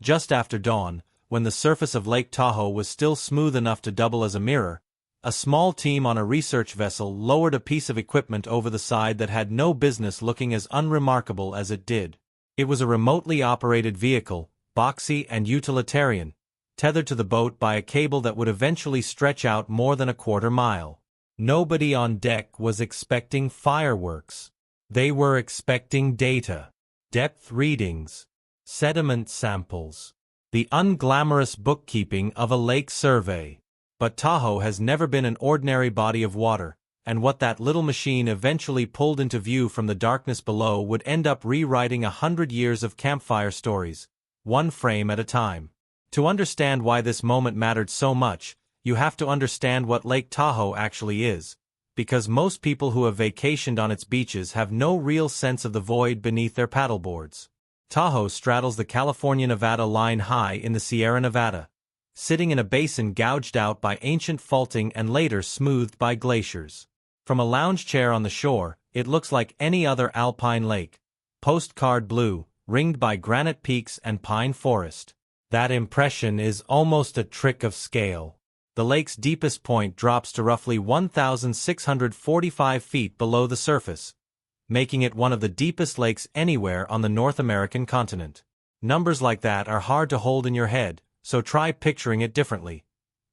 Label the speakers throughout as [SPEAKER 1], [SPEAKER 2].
[SPEAKER 1] Just after dawn, when the surface of Lake Tahoe was still smooth enough to double as a mirror, a small team on a research vessel lowered a piece of equipment over the side that had no business looking as unremarkable as it did. It was a remotely operated vehicle, boxy and utilitarian, tethered to the boat by a cable that would eventually stretch out more than a quarter mile. Nobody on deck was expecting fireworks. They were expecting data, depth readings, sediment samples, the unglamorous bookkeeping of a lake survey. But Tahoe has never been an ordinary body of water, and what that little machine eventually pulled into view from the darkness below would end up rewriting 100 years of campfire stories, one frame at a time. To understand why this moment mattered so much, you have to understand what Lake Tahoe actually is, because most people who have vacationed on its beaches have no real sense of the void beneath their paddleboards. Tahoe straddles the California-Nevada line high in the Sierra Nevada, sitting in a basin gouged out by ancient faulting and later smoothed by glaciers. From a lounge chair on the shore, it looks like any other alpine lake, postcard blue, ringed by granite peaks and pine forest. That impression is almost a trick of scale. The lake's deepest point drops to roughly 1,645 feet below the surface, making it one of the deepest lakes anywhere on the North American continent. Numbers like that are hard to hold in your head, so try picturing it differently.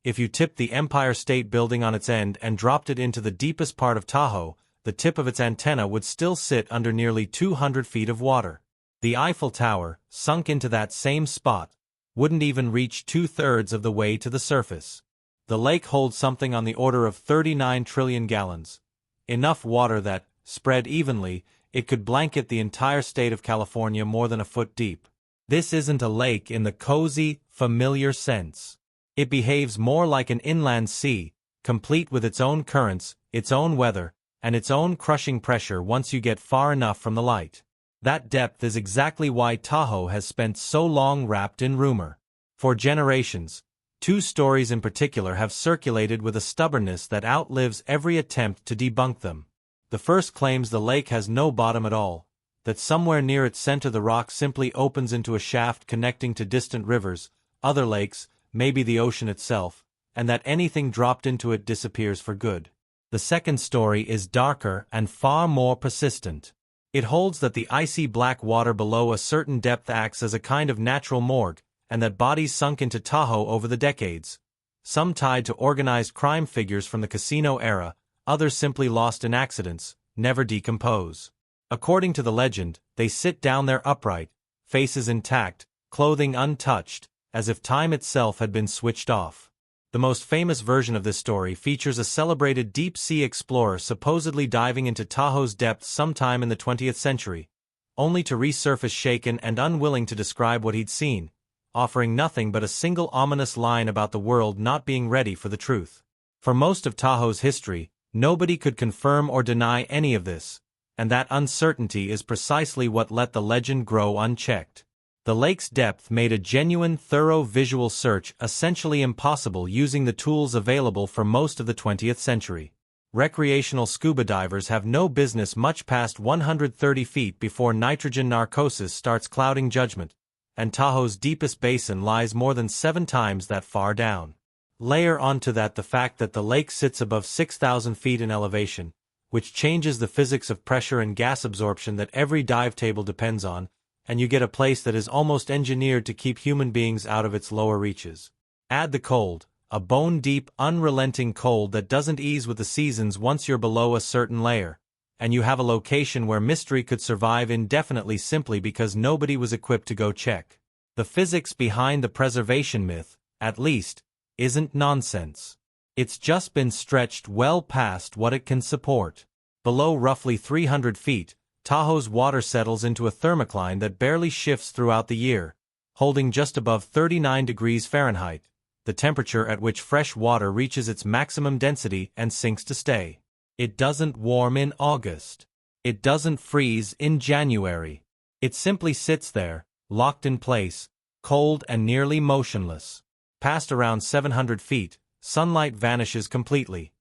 [SPEAKER 1] If you tipped the Empire State Building on its end and dropped it into the deepest part of Tahoe, the tip of its antenna would still sit under nearly 200 feet of water. The Eiffel Tower, sunk into that same spot, wouldn't even reach 2/3 of the way to the surface. The lake holds something on the order of 39 trillion gallons. Enough water that, spread evenly, it could blanket the entire state of California more than a foot deep. This isn't a lake in the cozy, familiar sense. It behaves more like an inland sea, complete with its own currents, its own weather, and its own crushing pressure once you get far enough from the light. That depth is exactly why Tahoe has spent so long wrapped in rumor. For generations, two stories in particular have circulated with a stubbornness that outlives every attempt to debunk them. The first claims the lake has no bottom at all, that somewhere near its center the rock simply opens into a shaft connecting to distant rivers, other lakes, maybe the ocean itself, and that anything dropped into it disappears for good. The second story is darker and far more persistent. It holds that the icy black water below a certain depth acts as a kind of natural morgue, and that bodies sunk into Tahoe over the decades, some tied to organized crime figures from the casino era, others simply lost in accidents, never decompose. According to the legend, they sit down there upright, faces intact, clothing untouched, as if time itself had been switched off. The most famous version of this story features a celebrated deep-sea explorer supposedly diving into Tahoe's depths sometime in the 20th century, only to resurface shaken and unwilling to describe what he'd seen, offering nothing but a single ominous line about the world not being ready for the truth. For most of Tahoe's history, nobody could confirm or deny any of this, and that uncertainty is precisely what let the legend grow unchecked. The lake's depth made a genuine, thorough visual search essentially impossible using the tools available for most of the 20th century. Recreational scuba divers have no business much past 130 feet before nitrogen narcosis starts clouding judgment, and Tahoe's deepest basin lies more than 7 times that far down. Layer onto that the fact that the lake sits above 6,000 feet in elevation, which changes the physics of pressure and gas absorption that every dive table depends on, and you get a place that is almost engineered to keep human beings out of its lower reaches. Add the cold, a bone-deep, unrelenting cold that doesn't ease with the seasons once you're below a certain layer, and you have a location where mystery could survive indefinitely simply because nobody was equipped to go check. The physics behind the preservation myth, at least, isn't nonsense. It's just been stretched well past what it can support. Below roughly 300 feet, Tahoe's water settles into a thermocline that barely shifts throughout the year, holding just above 39 degrees Fahrenheit, the temperature at which fresh water reaches its maximum density and sinks to stay. It doesn't warm in August. It doesn't freeze in January. It simply sits there, locked in place, cold and nearly motionless. Past around 700 feet, sunlight vanishes completely.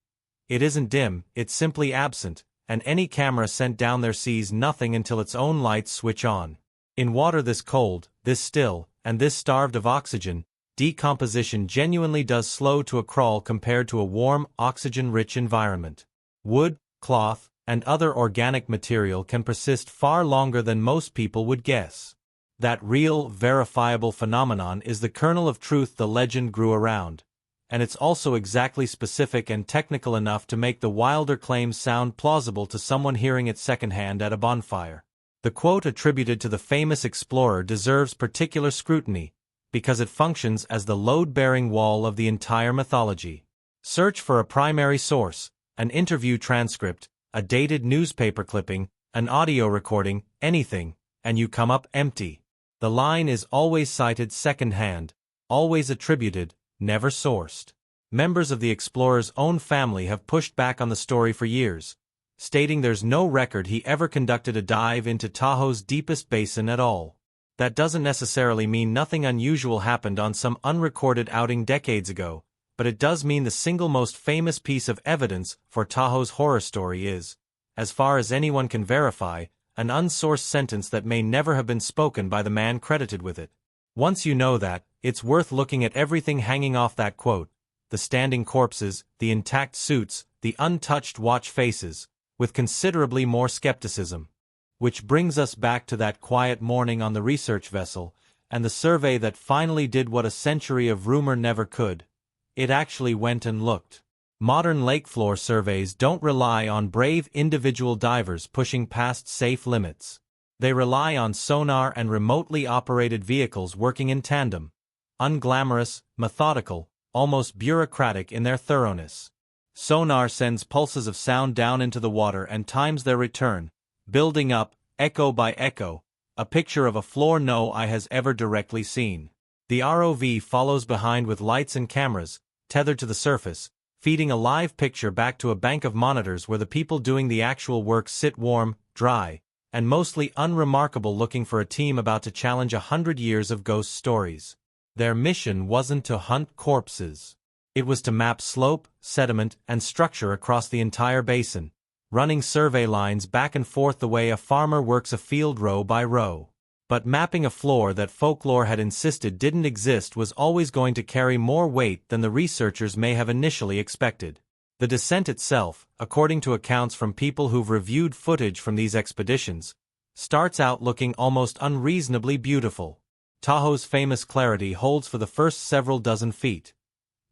[SPEAKER 1] It isn't dim, it's simply absent, and any camera sent down there sees nothing until its own lights switch on. In water this cold, this still, and this starved of oxygen, decomposition genuinely does slow to a crawl compared to a warm, oxygen-rich environment. Wood, cloth, and other organic material can persist far longer than most people would guess. That real, verifiable phenomenon is the kernel of truth the legend grew around, and it's also exactly specific and technical enough to make the wilder claims sound plausible to someone hearing it secondhand at a bonfire. The quote attributed to the famous explorer deserves particular scrutiny, because it functions as the load-bearing wall of the entire mythology. Search for a primary source, an interview transcript, a dated newspaper clipping, an audio recording, anything, and you come up empty. The line is always cited second-hand, always attributed, never sourced. Members of the explorer's own family have pushed back on the story for years, stating there's no record he ever conducted a dive into Tahoe's deepest basin at all. That doesn't necessarily mean nothing unusual happened on some unrecorded outing decades ago, but it does mean the single most famous piece of evidence for Tahoe's horror story is, as far as anyone can verify, an unsourced sentence that may never have been spoken by the man credited with it. Once you know that, it's worth looking at everything hanging off that quote, the standing corpses, the intact suits, the untouched watch faces, with considerably more skepticism. Which brings us back to that quiet morning on the research vessel, and the survey that finally did what a century of rumor never could. It actually went and looked. Modern lake floor surveys don't rely on brave individual divers pushing past safe limits. They rely on sonar and remotely operated vehicles working in tandem. Unglamorous, methodical, almost bureaucratic in their thoroughness. Sonar sends pulses of sound down into the water and times their return, building up, echo by echo, a picture of a floor no eye has ever directly seen. The ROV follows behind with lights and cameras, tethered to the surface, feeding a live picture back to a bank of monitors where the people doing the actual work sit warm, dry, and mostly unremarkable looking for a team about to challenge 100 years of ghost stories. Their mission wasn't to hunt corpses. It was to map slope, sediment, and structure across the entire basin, running survey lines back and forth the way a farmer works a field row by row. But mapping a floor that folklore had insisted didn't exist was always going to carry more weight than the researchers may have initially expected. The descent itself, according to accounts from people who've reviewed footage from these expeditions, starts out looking almost unreasonably beautiful. Tahoe's famous clarity holds for the first several dozen feet.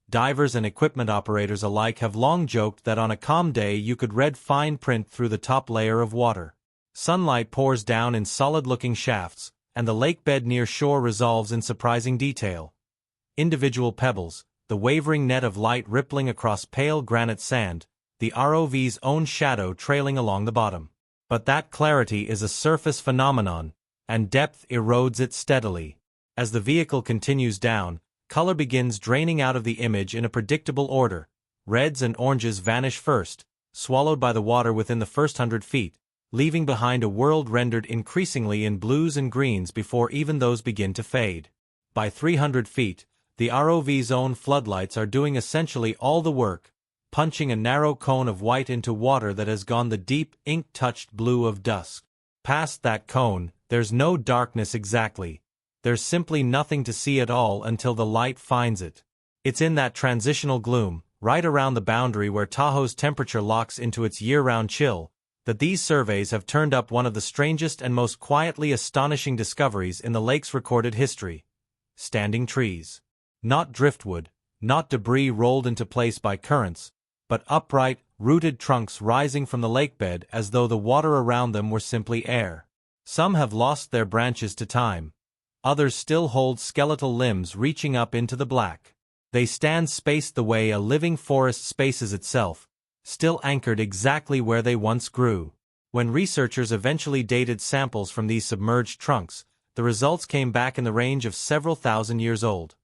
[SPEAKER 1] Divers and equipment operators alike have long joked that on a calm day you could read fine print through the top layer of water. Sunlight pours down in solid-looking shafts, and the lake bed near shore resolves in surprising detail. Individual pebbles, the wavering net of light rippling across pale granite sand, the ROV's own shadow trailing along the bottom. But that clarity is a surface phenomenon, and depth erodes it steadily. As the vehicle continues down, color begins draining out of the image in a predictable order. Reds and oranges vanish first, swallowed by the water within the first 100 feet, leaving behind a world rendered increasingly in blues and greens before even those begin to fade. By 300 feet, the ROV's own floodlights are doing essentially all the work, punching a narrow cone of white into water that has gone the deep, ink-touched blue of dusk. Past that cone, there's no darkness exactly. There's simply nothing to see at all until the light finds it. It's in that transitional gloom, right around the boundary where Tahoe's temperature locks into its year-round chill, that these surveys have turned up one of the strangest and most quietly astonishing discoveries in the lake's recorded history. Standing trees. Not driftwood, not debris rolled into place by currents, but upright, rooted trunks rising from the lakebed as though the water around them were simply air. Some have lost their branches to time. Others still hold skeletal limbs reaching up into the black. They stand spaced the way a living forest spaces itself, still anchored exactly where they once grew. When researchers eventually dated samples from these submerged trunks, the results came back in the range of several thousand years old.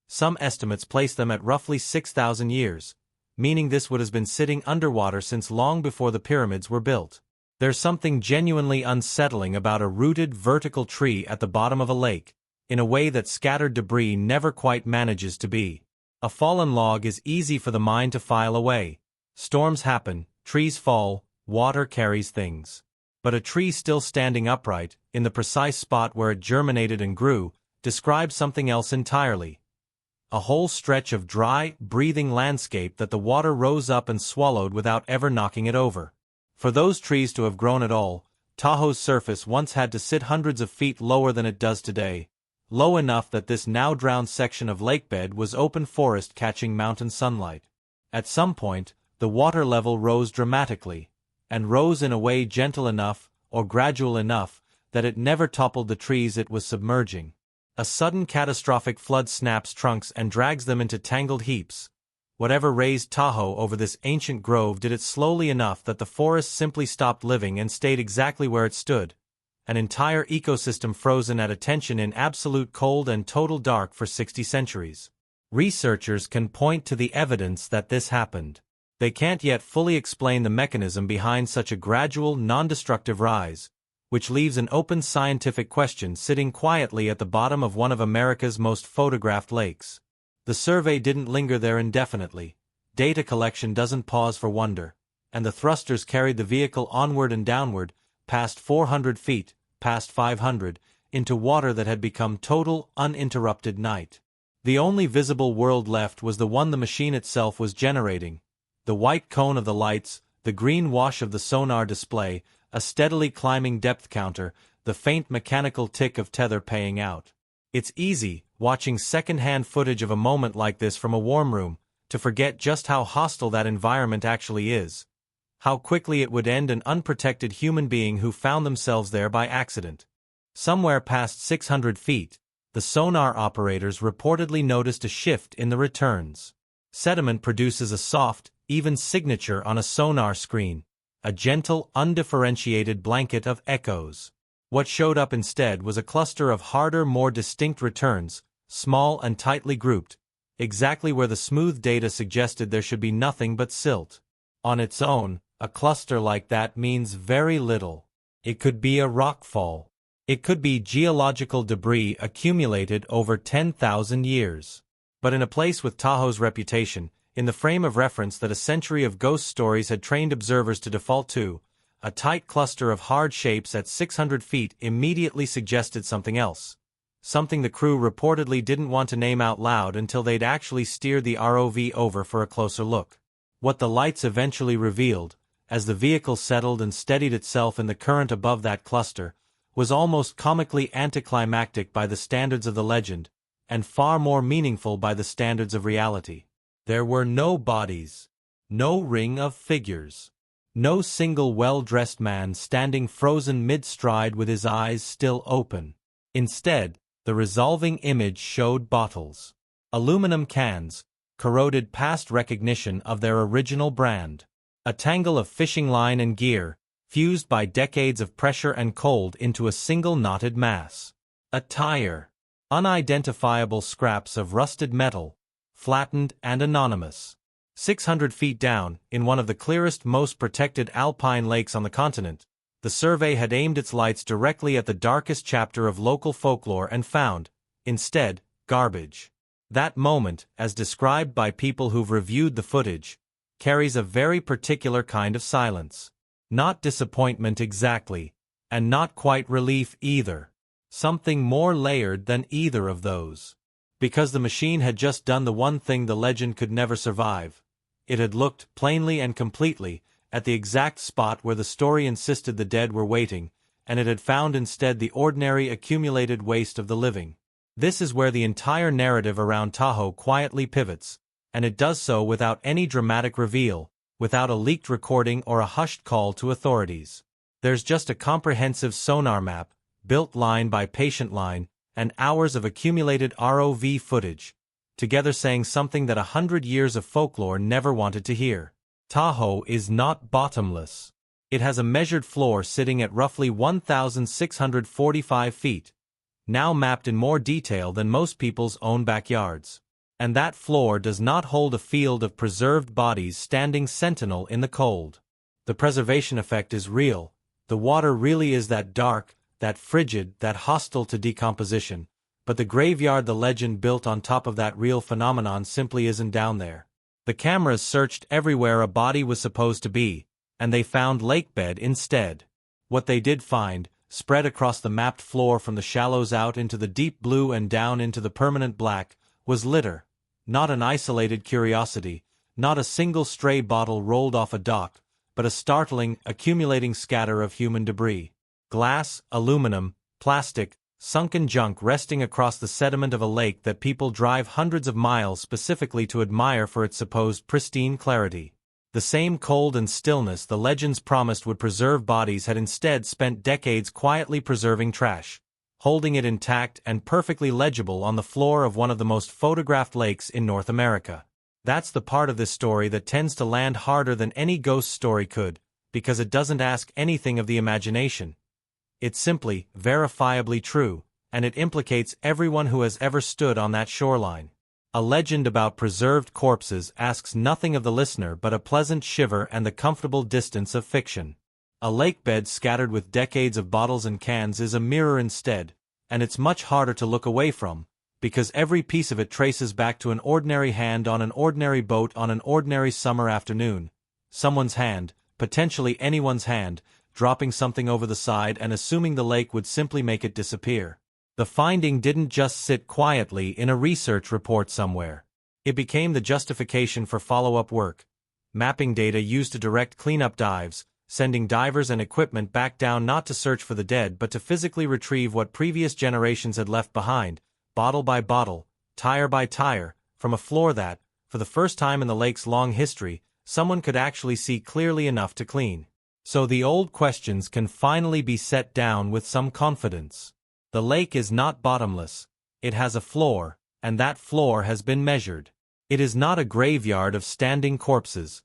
[SPEAKER 1] Some estimates place them at roughly 6,000 years, meaning this would have been sitting underwater since long before the pyramids were built. There's something genuinely unsettling about a rooted vertical tree at the bottom of a lake, in a way that scattered debris never quite manages to be. A fallen log is easy for the mind to file away. Storms happen, trees fall, water carries things. But a tree still standing upright, in the precise spot where it germinated and grew, described something else entirely. A whole stretch of dry, breathing landscape that the water rose up and swallowed without ever knocking it over. For those trees to have grown at all, Tahoe's surface once had to sit hundreds of feet lower than it does today, low enough that this now-drowned section of lakebed was open forest catching mountain sunlight. At some point, the water level rose dramatically, and rose in a way gentle enough, or gradual enough, that it never toppled the trees it was submerging. A sudden catastrophic flood snaps trunks and drags them into tangled heaps. Whatever raised Tahoe over this ancient grove did it slowly enough that the forest simply stopped living and stayed exactly where it stood, an entire ecosystem frozen at attention in absolute cold and total dark for 60 centuries. Researchers can point to the evidence that this happened. They can't yet fully explain the mechanism behind such a gradual, non-destructive rise, which leaves an open scientific question sitting quietly at the bottom of one of America's most photographed lakes. The survey didn't linger there indefinitely. Data collection doesn't pause for wonder, and the thrusters carried the vehicle onward and downward, past 400 feet, past 500, into water that had become total, uninterrupted night. The only visible world left was the one the machine itself was generating. The white cone of the lights, the green wash of the sonar display, a steadily climbing depth counter, the faint mechanical tick of tether paying out. It's easy, watching second-hand footage of a moment like this from a warm room, to forget just how hostile that environment actually is. How quickly it would end an unprotected human being who found themselves there by accident. Somewhere past 600 feet, the sonar operators reportedly noticed a shift in the returns. Sediment produces a soft, even signature on a sonar screen, a gentle, undifferentiated blanket of echoes. What showed up instead was a cluster of harder, more distinct returns, small and tightly grouped, exactly where the smooth data suggested there should be nothing but silt. On its own, a cluster like that means very little. It could be a rockfall. It could be geological debris accumulated over 10,000 years. But in a place with Tahoe's reputation, in the frame of reference that a century of ghost stories had trained observers to default to, a tight cluster of hard shapes at 600 feet immediately suggested something else. Something the crew reportedly didn't want to name out loud until they'd actually steered the ROV over for a closer look. What the lights eventually revealed, as the vehicle settled and steadied itself in the current above that cluster, was almost comically anticlimactic by the standards of the legend, and far more meaningful by the standards of reality. There were no bodies, no ring of figures, no single well-dressed man standing frozen mid-stride with his eyes still open. Instead, the resolving image showed bottles, aluminum cans, corroded past recognition of their original brand, a tangle of fishing line and gear, fused by decades of pressure and cold into a single knotted mass, a tire, unidentifiable scraps of rusted metal, flattened and anonymous. 600 feet down, in one of the clearest, most protected alpine lakes on the continent, the survey had aimed its lights directly at the darkest chapter of local folklore and found, instead, garbage. That moment, as described by people who've reviewed the footage, carries a very particular kind of silence. Not disappointment exactly, and not quite relief either. Something more layered than either of those. Because the machine had just done the one thing the legend could never survive. It had looked, plainly and completely, at the exact spot where the story insisted the dead were waiting, and it had found instead the ordinary accumulated waste of the living. This is where the entire narrative around Tahoe quietly pivots, and it does so without any dramatic reveal, without a leaked recording or a hushed call to authorities. There's just a comprehensive sonar map, built line by patient line, and hours of accumulated ROV footage, together saying something that 100 years of folklore never wanted to hear. Tahoe is not bottomless. It has a measured floor sitting at roughly 1,645 feet, now mapped in more detail than most people's own backyards. And that floor does not hold a field of preserved bodies standing sentinel in the cold. The preservation effect is real. The water really is that dark, that frigid, that hostile to decomposition, but the graveyard the legend built on top of that real phenomenon simply isn't down there. The cameras searched everywhere a body was supposed to be, and they found lakebed instead. What they did find, spread across the mapped floor from the shallows out into the deep blue and down into the permanent black, was litter. Not an isolated curiosity, not a single stray bottle rolled off a dock, but a startling, accumulating scatter of human debris. Glass, aluminum, plastic, sunken junk resting across the sediment of a lake that people drive hundreds of miles specifically to admire for its supposed pristine clarity. The same cold and stillness the legends promised would preserve bodies had instead spent decades quietly preserving trash, holding it intact and perfectly legible on the floor of one of the most photographed lakes in North America. That's the part of this story that tends to land harder than any ghost story could, because it doesn't ask anything of the imagination. It's simply, verifiably true, and it implicates everyone who has ever stood on that shoreline. A legend about preserved corpses asks nothing of the listener but a pleasant shiver and the comfortable distance of fiction. A lake bed scattered with decades of bottles and cans is a mirror instead, and it's much harder to look away from, because every piece of it traces back to an ordinary hand on an ordinary boat on an ordinary summer afternoon. Someone's hand, potentially anyone's hand, dropping something over the side and assuming the lake would simply make it disappear. The finding didn't just sit quietly in a research report somewhere. It became the justification for follow-up work. Mapping data used to direct cleanup dives, sending divers and equipment back down not to search for the dead but to physically retrieve what previous generations had left behind, bottle by bottle, tire by tire, from a floor that, for the first time in the lake's long history, someone could actually see clearly enough to clean. So the old questions can finally be set down with some confidence. The lake is not bottomless. It has a floor, and that floor has been measured. It is not a graveyard of standing corpses.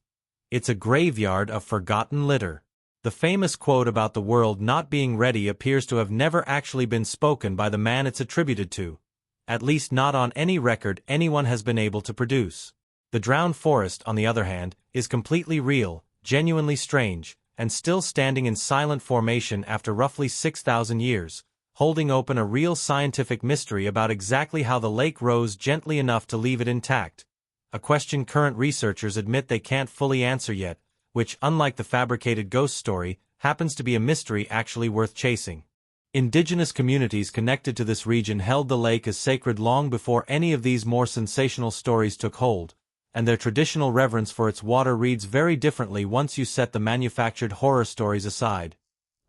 [SPEAKER 1] It's a graveyard of forgotten litter. The famous quote about the world not being ready appears to have never actually been spoken by the man it's attributed to. At least not on any record anyone has been able to produce. The drowned forest, on the other hand, is completely real, genuinely strange, and still standing in silent formation after roughly 6,000 years, holding open a real scientific mystery about exactly how the lake rose gently enough to leave it intact. A question current researchers admit they can't fully answer yet, which, unlike the fabricated ghost story, happens to be a mystery actually worth chasing. Indigenous communities connected to this region held the lake as sacred long before any of these more sensational stories took hold, and their traditional reverence for its water reads very differently once you set the manufactured horror stories aside.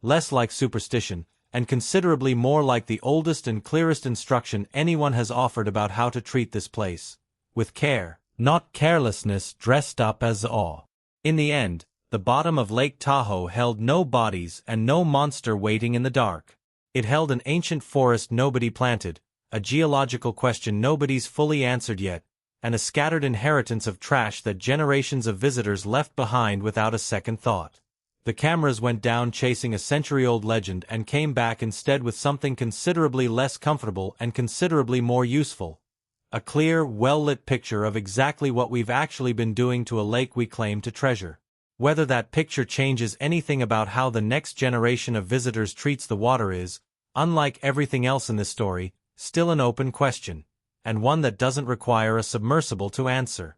[SPEAKER 1] Less like superstition, and considerably more like the oldest and clearest instruction anyone has offered about how to treat this place. With care, not carelessness dressed up as awe. In the end, the bottom of Lake Tahoe held no bodies and no monster waiting in the dark. It held an ancient forest nobody planted, a geological question nobody's fully answered yet, and a scattered inheritance of trash that generations of visitors left behind without a second thought. The cameras went down chasing a century-old legend and came back instead with something considerably less comfortable and considerably more useful. A clear, well-lit picture of exactly what we've actually been doing to a lake we claim to treasure. Whether that picture changes anything about how the next generation of visitors treats the water is, unlike everything else in this story, still an open question, and one that doesn't require a submersible to answer.